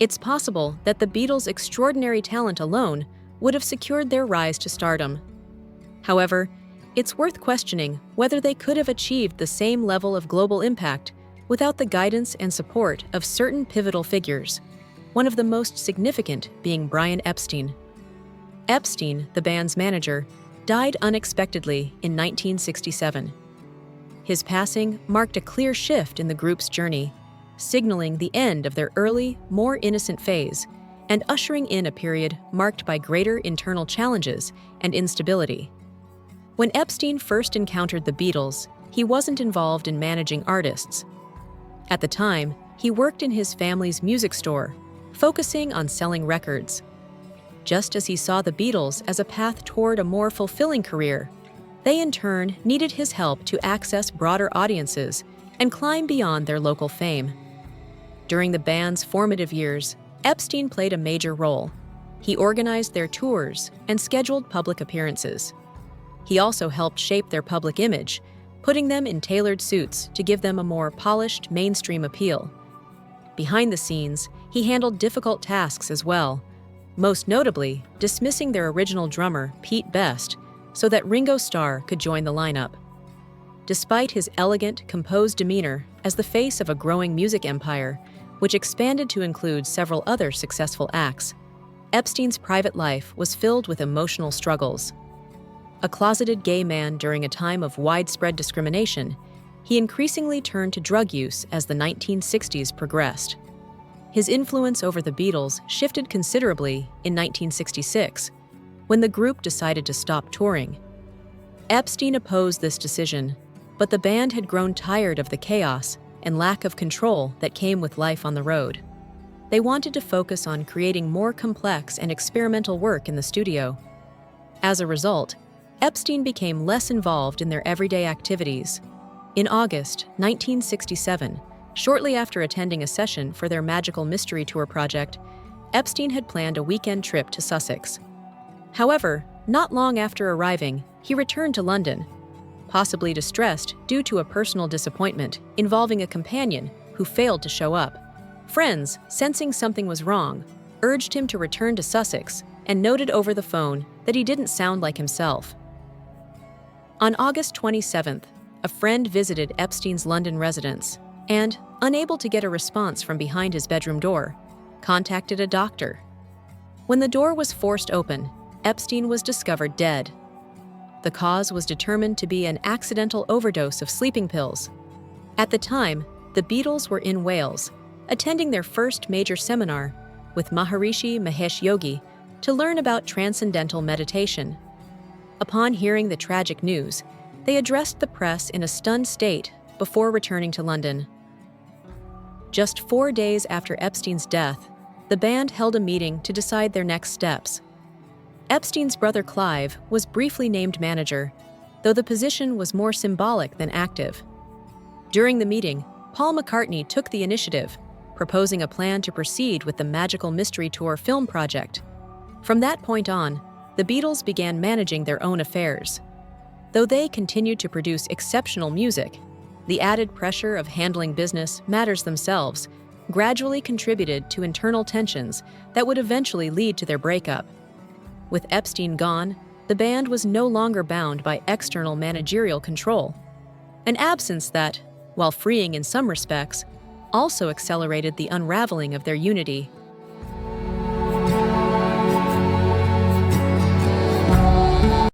It's possible that the Beatles' extraordinary talent alone would have secured their rise to stardom. However, it's worth questioning whether they could have achieved the same level of global impact without the guidance and support of certain pivotal figures, one of the most significant being Brian Epstein. Epstein, the band's manager, died unexpectedly in 1967. His passing marked a clear shift in the group's journey, signaling the end of their early, more innocent phase and ushering in a period marked by greater internal challenges and instability. When Epstein first encountered the Beatles, he wasn't involved in managing artists. At the time, he worked in his family's music store, focusing on selling records. Just as he saw the Beatles as a path toward a more fulfilling career, they in turn needed his help to access broader audiences and climb beyond their local fame. During the band's formative years, Epstein played a major role. He organized their tours and scheduled public appearances. He also helped shape their public image, putting them in tailored suits to give them a more polished, mainstream appeal. Behind the scenes, he handled difficult tasks as well, most notably dismissing their original drummer, Pete Best, so that Ringo Starr could join the lineup. Despite his elegant, composed demeanor as the face of a growing music empire, which expanded to include several other successful acts, Epstein's private life was filled with emotional struggles. A closeted gay man during a time of widespread discrimination, he increasingly turned to drug use as the 1960s progressed. His influence over the Beatles shifted considerably in 1966, when the group decided to stop touring. Epstein opposed this decision, but the band had grown tired of the chaos and lack of control that came with life on the road. They wanted to focus on creating more complex and experimental work in the studio. As a result, Epstein became less involved in their everyday activities. In August 1967, shortly after attending a session for their Magical Mystery Tour project, Epstein had planned a weekend trip to Sussex. However, not long after arriving, he returned to London, possibly distressed due to a personal disappointment involving a companion who failed to show up. Friends, sensing something was wrong, urged him to return to Sussex and noted over the phone that he didn't sound like himself. On August 27th, a friend visited Epstein's London residence and, unable to get a response from behind his bedroom door, contacted a doctor. When the door was forced open, Epstein was discovered dead. The cause was determined to be an accidental overdose of sleeping pills. At the time, the Beatles were in Wales, attending their first major seminar with Maharishi Mahesh Yogi to learn about transcendental meditation. Upon hearing the tragic news, they addressed the press in a stunned state before returning to London. Just 4 days after Epstein's death, the band held a meeting to decide their next steps. Epstein's brother Clive was briefly named manager, though the position was more symbolic than active. During the meeting, Paul McCartney took the initiative, proposing a plan to proceed with the Magical Mystery Tour film project. From that point on, the Beatles began managing their own affairs. Though they continued to produce exceptional music, the added pressure of handling business matters themselves gradually contributed to internal tensions that would eventually lead to their breakup. With Epstein gone, the band was no longer bound by external managerial control, an absence that, while freeing in some respects, also accelerated the unraveling of their unity